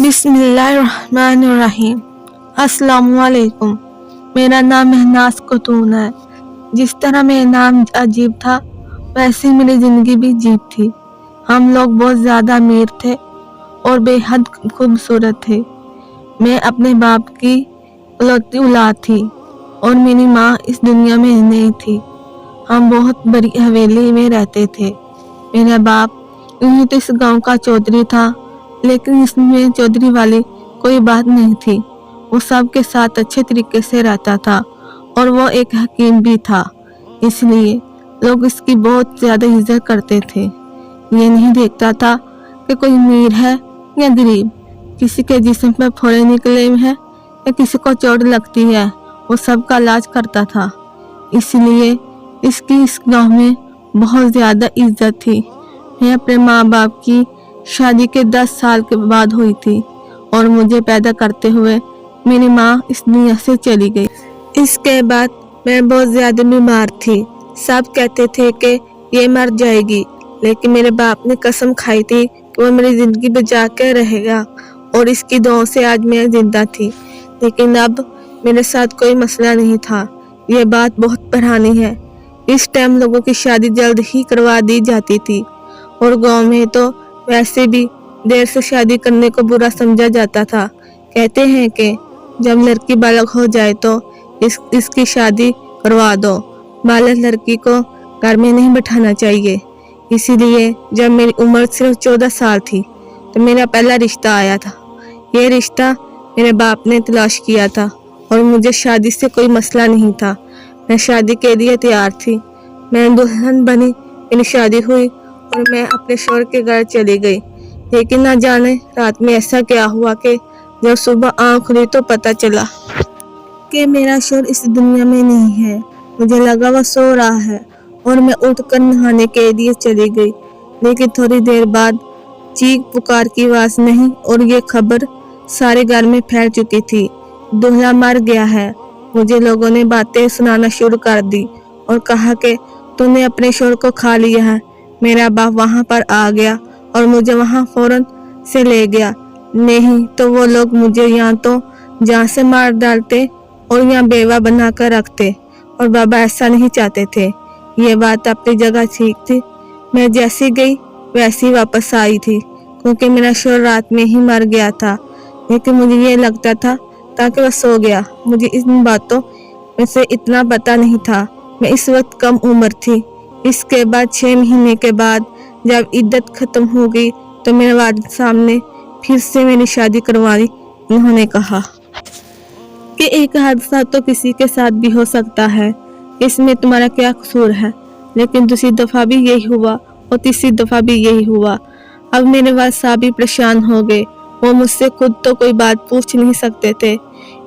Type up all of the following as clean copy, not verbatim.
बिस्मिल्लाहिर्रहमानिर्रहीम। अस्सलामुअलैकुम। मेरा नाम महनाज खतून है। जिस तरह मेरा नाम अजीब था वैसे ही मेरी ज़िंदगी भी अजीब थी। हम लोग बहुत ज़्यादा अमीर थे और बेहद खूबसूरत थे। मैं अपने बाप की इकलौती औलाद थी और मेरी माँ इस दुनिया में नहीं थी। हम बहुत बड़ी हवेली में रहते थे। मेरा बाप यूँ तो इस गांव का चौधरी था, लेकिन इसमें चौधरी वाली कोई बात नहीं थी। वो सबके साथ अच्छे तरीके से रहता था और वो एक हकीम भी था, इसलिए लोग इसकी बहुत ज़्यादा इज्जत करते थे। ये नहीं देखता था कि कोई अमीर है या गरीब, किसी के जिस्म पर फोड़े निकले हैं या किसी को चोट लगती है, वो सबका इलाज करता था। इसलिए इसकी इस गांव में बहुत ज़्यादा इज्जत थी। मैं अपने माँ बाप की शादी के 10 साल के बाद हुई थी और मुझे पैदा करते हुए मेरी माँ इस दुनिया से चली गई। इसके बाद मैं बहुत ज़्यादा बीमार थी। सब कहते थे कि ये मर जाएगी, लेकिन मेरे बाप ने कसम खाई थी कि वो मेरी ज़िंदगी बचा के रहेगा और इसकी दुआ से आज मैं जिंदा थी। लेकिन अब मेरे साथ कोई मसला नहीं था। ये बात बहुत पुरानी है। इस टाइम लोगों की शादी जल्द ही करवा दी जाती थी और गांव में तो वैसे भी देर से शादी करने को बुरा समझा जाता था। कहते हैं कि जब लड़की बालग हो जाए तो इसकी शादी करवा दो। बालग लड़की को घर में नहीं बैठाना चाहिए। इसीलिए जब मेरी उम्र सिर्फ 14 साल थी तो मेरा पहला रिश्ता आया था। ये रिश्ता मेरे बाप ने तलाश किया था और मुझे शादी से कोई मसला नहीं था। मैं शादी के लिए तैयार थी। मैं दुल्हन बनी, मेरी शादी हुई और मैं अपने शौहर के घर चली गई। लेकिन ना जाने रात में ऐसा क्या हुआ कि जब सुबह आँख खुली तो पता चला कि मेरा शौहर इस दुनिया में नहीं है। मुझे लगा वह सो रहा है और मैं उठकर नहाने के लिए चली गई। लेकिन थोड़ी देर बाद चीख पुकार की आवाज़ नहीं और ये खबर सारे घर में फैल चुकी थी, दूल्हा मर गया है। मुझे लोगों ने बातें सुनाना शुरू कर दी और कहा कि तूने अपने शौहर को खा लिया है। मेरा बाप वहाँ पर आ गया और मुझे वहाँ फौरन से ले गया, नहीं तो वो लोग मुझे यहाँ तो जान से मार डालते और यहाँ बेवा बना कर रखते, और बाबा ऐसा नहीं चाहते थे। ये बात अपनी जगह ठीक थी। मैं जैसी गई वैसी वापस आई थी, क्योंकि मेरा शौहर रात में ही मर गया था। लेकिन मुझे ये लगता था ताकि वह सो गया। मुझे इन बातों में से इतना पता नहीं था। मैं इस वक्त कम उम्र थी। इसके बाद 6 महीने के बाद जब इद्दत खत्म हो गई तो मेरे वालिद साहब ने फिर से मेरी शादी करवाई। उन्होंने कहा कि एक हादसा तो किसी के साथ भी हो सकता है, इसमें तुम्हारा क्या कसूर है। लेकिन दूसरी दफ़ा भी यही हुआ और तीसरी दफ़ा भी यही हुआ। अब मेरे वालिद साहब भी परेशान हो गए। वो मुझसे खुद तो कोई बात पूछ नहीं सकते थे।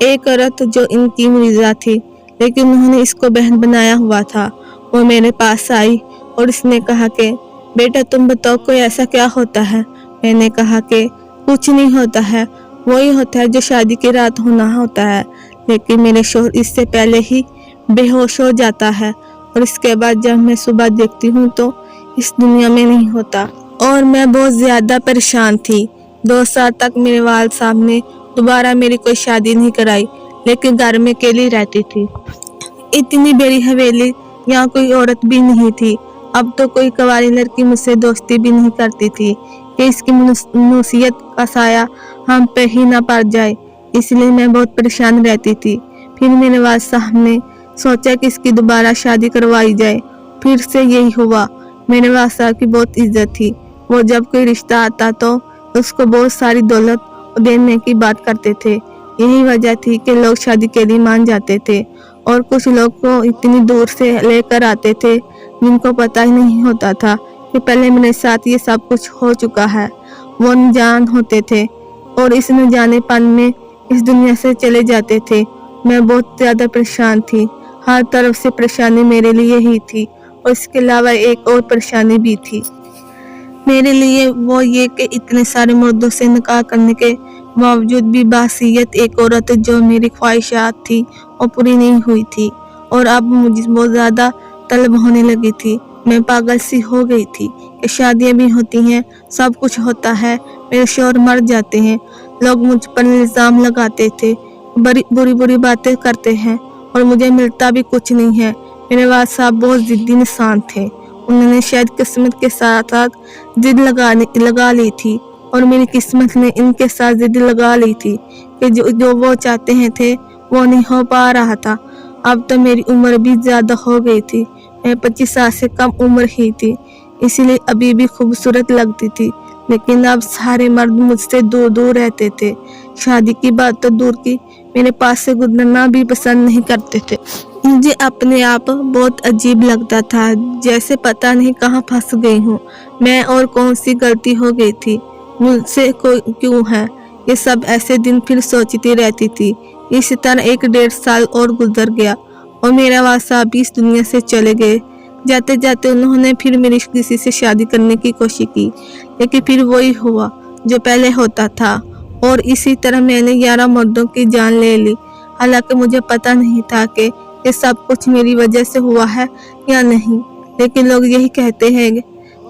एक औरत जो इनकी मरीज़ा थी, लेकिन उन्होंने इसको बहन बनाया हुआ था, वो मेरे पास आई और इसने कहा कि बेटा तुम बताओ कोई ऐसा क्या होता है। मैंने कहा कि कुछ नहीं होता है, वही होता है जो शादी की रात होना होता है। लेकिन मेरे शौहर इससे पहले ही बेहोश हो जाता है और इसके बाद जब मैं सुबह देखती हूँ तो इस दुनिया में नहीं होता। और मैं बहुत ज़्यादा परेशान थी। 2 साल तक मेरे वालिद साहब ने दोबारा मेरी कोई शादी नहीं कराई, लेकिन घर में अकेली रहती थी। इतनी बड़ी हवेली, यहाँ कोई औरत भी नहीं थी। अब तो कोई कवारी लड़की मुझसे दोस्ती भी नहीं करती थी कि इसकी नसीहत का साया हम पे ही ना पड़ जाए। इसलिए मैं बहुत परेशान रहती थी। फिर मेरे वालिद साहब ने सोचा कि इसकी दोबारा शादी करवाई जाए। फिर से यही हुआ। मेरे वालिद साहब की बहुत इज्जत थी। वो जब कोई रिश्ता आता तो उसको बहुत सारी दौलत देने की बात करते थे। यही वजह थी कि लोग शादी के लिए मान जाते थे और कुछ लोग को इतनी दूर से लेकर आते थे जिनको पता ही नहीं होता था कि पहले मेरे साथ ये सब कुछ हो चुका है। वो अनजान होते थे और इस न जानेपन में इस दुनिया से चले जाते थे। मैं बहुत ज़्यादा परेशान थी। हर तरफ से परेशानी मेरे लिए ही थी और इसके अलावा एक और परेशानी भी थी मेरे लिए, वो ये कि इतने सारे मर्दों से निकाह करने के बावजूद भी बासियत एक औरत जो मेरी ख्वाहिशात थी वो पूरी नहीं हुई थी और अब मुझे बहुत ज़्यादा तलब होने लगी थी। मैं पागल सी हो गई थी कि शादियां भी होती हैं, सब कुछ होता है, मेरे शौहर मर जाते हैं, लोग मुझ पर इल्जाम लगाते थे, बुरी बुरी बातें करते हैं और मुझे मिलता भी कुछ नहीं है। मेरे वालिद साहब बहुत जिद्दी इंसान थे। उन्होंने शायद किस्मत के साथ साथ जिद लगा ली थी और मेरी किस्मत ने इनके साथ जिद लगा ली थी कि जो वो चाहते हैं थे वो नहीं हो पा रहा था। अब तो मेरी उम्र भी ज़्यादा हो गई थी, मैं 25 साल से कम उम्र ही थी, इसलिए अभी भी खूबसूरत लगती थी। लेकिन अब सारे मर्द मुझसे दूर दूर रहते थे। शादी की बात तो दूर की, मेरे पास से गुजरना भी पसंद नहीं करते थे। मुझे अपने आप बहुत अजीब लगता था, जैसे पता नहीं कहाँ फंस गई हूँ मैं और कौन सी गलती हो गई थी, मुझसे क्यों है ये सब। ऐसे दिन फिर सोचती रहती थी। इस तरह 1-1.5 साल और गुजर गया और मेरा वालिद साहब भी इस दुनिया से चले गए। जाते जाते उन्होंने फिर मेरी किसी से शादी करने की कोशिश की, लेकिन फिर वही हुआ जो पहले होता था और इसी तरह मैंने 11 मर्दों की जान ले ली। हालांकि मुझे पता नहीं था कि ये सब कुछ मेरी वजह से हुआ है या नहीं, लेकिन लोग यही कहते हैं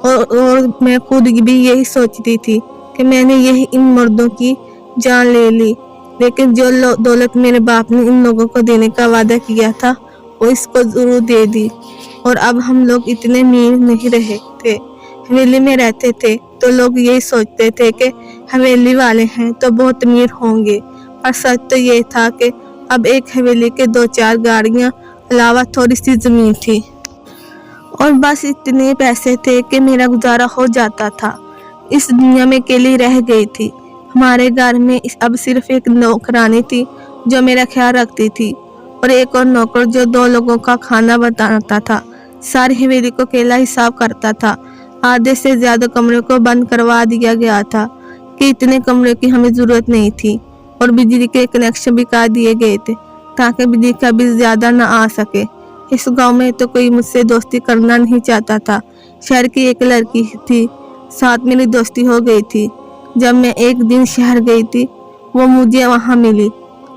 और मैं खुद भी यही सोचती थी कि मैंने यही इन मर्दों की जान ले ली। लेकिन जो दौलत मेरे बाप ने इन लोगों को देने का वादा किया था वो इसको जरूर दे दी। और अब हम लोग इतने अमीर नहीं रहे थे, हवेली में रहते थे तो लोग यही सोचते थे कि हवेली वाले हैं तो बहुत अमीर होंगे, और सच तो ये था कि अब एक हवेली के 2-4 गाड़ियां अलावा थोड़ी सी जमीन थी और बस इतने पैसे थे कि मेरा गुजारा हो जाता था। इस दुनिया में अकेली रह गई थी। हमारे घर में अब सिर्फ एक नौकरानी थी जो मेरा ख्याल रखती थी और एक और नौकर जो 2 लोगों का खाना बनाता था। सारी हवेली को अकेला हिसाब करता था। आधे से ज्यादा कमरे को बंद करवा दिया गया था कि इतने कमरे की हमें जरूरत नहीं थी, और बिजली के कनेक्शन भी काट दिए गए थे ताकि बिजली का बिल ज्यादा न आ सके। इस गांव में तो कोई मुझसे दोस्ती करना नहीं चाहता था। शहर की एक लड़की थी, साथ मेरी दोस्ती हो गई थी। जब मैं एक दिन शहर गई थी वो मुझे वहां मिली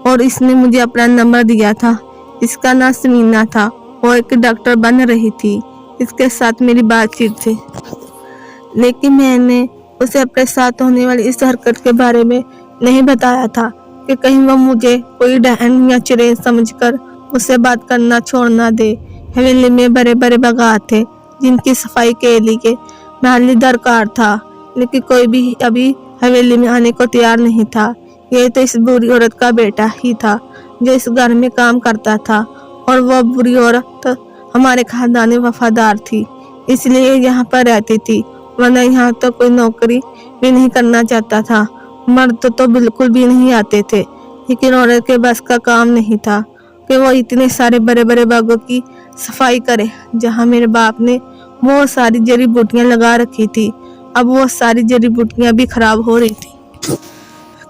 और इसने मुझे अपना नंबर दिया था। इसका नाम समीना था, वो एक डॉक्टर बन रही थी। इसके साथ मेरी बातचीत थी, लेकिन मैंने उसे अपने साथ होने वाली इस हरकत के बारे में नहीं बताया था कि कहीं वो मुझे कोई डहन या चिड़ै समझकर उससे बात करना छोड़ ना दे। हवेली में बड़े बड़े बागात थे जिनकी सफाई के लिए माली दरकार था, लेकिन कोई भी अभी हवेली में आने को तैयार नहीं था। ये तो इस बुरी औरत का बेटा ही था जो इस घर में काम करता था, और वह बुरी औरत हमारे खानदान में वफादार थी, इसलिए यहाँ पर रहती थी, वरना यहाँ तो कोई नौकरी भी नहीं करना चाहता था। मर्द तो बिल्कुल भी नहीं आते थे, लेकिन औरत के बस का काम नहीं था कि वो इतने सारे बड़े बड़े बागों की सफाई करे जहाँ मेरे बाप ने वो सारी जड़ी बूटियां लगा रखी थी। अब वो सारी जड़ी बूटियां भी खराब हो रही थी,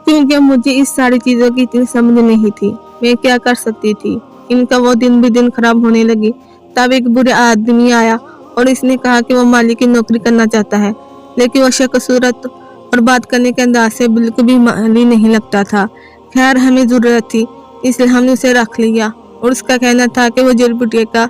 क्योंकि मुझे इस सारी चीजों की इतनी समझ नहीं थी। मैं क्या कर सकती थी। इनका वो दिन भी दिन खराब होने लगी। तब एक बुरे आदमी आया और इसने कहा कि वो माली की नौकरी करना चाहता है, लेकिन वो शक्ल सूरत और बात करने के अंदाज से बिल्कुल भी माली नहीं लगता था। खैर हमें जरूरत थी इसलिए हमने उसे रख लिया, और उसका कहना था कि वो जड़ी बूटियों का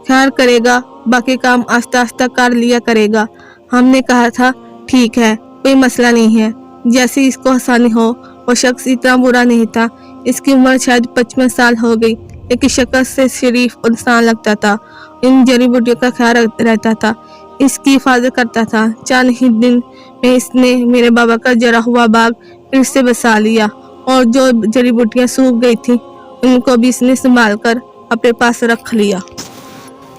ख्याल करेगा, बाकी काम आस्ता आस्ता कर लिया करेगा। हमने कहा था ठीक है, कोई मसला नहीं है, जैसे इसको आसानी हो। वो शख्स इतना बुरा नहीं था। इसकी उम्र शायद 55 साल हो गई, लेकिन शक्ल से शरीफ इंसान लगता था। इन जड़ी बूटियों का ख्याल रहता था, इसकी हिफाजत करता था। चंद ही दिन में इसने मेरे बाबा का जरा हुआ बाग फिर से बसा लिया, और जो जड़ी बूटियां सूख गई थी उनको भी इसने संभाल कर अपने पास रख लिया।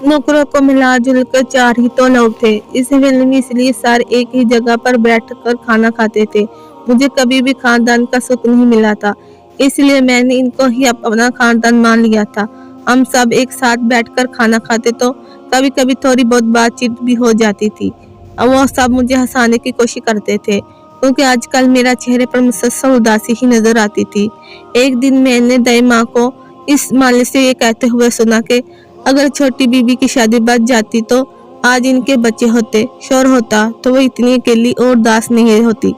नौकरों को मिला जुलकर 4 ही तो लोग थे इस हवेली में, इसलिए सारे एक ही जगह पर बैठकर खाना खाते थे। मुझे कभी भी खानदान का सुख नहीं मिला था, इसलिए मैंने इनको ही अपना खानदान मान लिया था। हम सब एक साथ बैठकर खाना खाते तो कभी कभी थोड़ी बहुत बातचीत भी हो जाती थी। अब वो सब मुझे हंसाने की कोशिश करते थे, क्योंकि आजकल मेरा चेहरे पर मुसलसल उदासी ही नजर आती थी। एक दिन मैंने दाई माँ को इस माले से ये कहते हुए सुना कि अगर छोटी बीबी की शादी बच जाती तो आज इनके बच्चे होते, शोर होता, तो वो इतनी अकेली और उदास नहीं होती,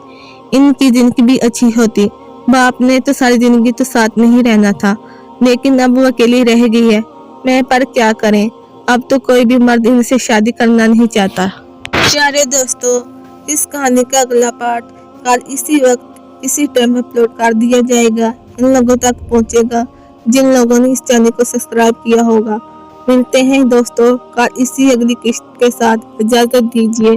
इनकी जिंदगी भी अच्छी होती। बाप ने तो सारी जिंदगी तो साथ में ही रहना था, लेकिन अब वो अकेली रह गई है। मैं पर क्या करें, अब तो कोई भी मर्द इनसे शादी करना नहीं चाहता। प्यारे दोस्तों, इस कहानी का अगला पार्ट कल इसी वक्त इसी टाइम अपलोड कर दिया जाएगा, इन लोगों तक पहुंचेगा जिन लोगों ने इस चैनल को सब्सक्राइब किया होगा। मिलते हैं दोस्तों कल इसी अगली किस्त के साथ, इजाजत दीजिए।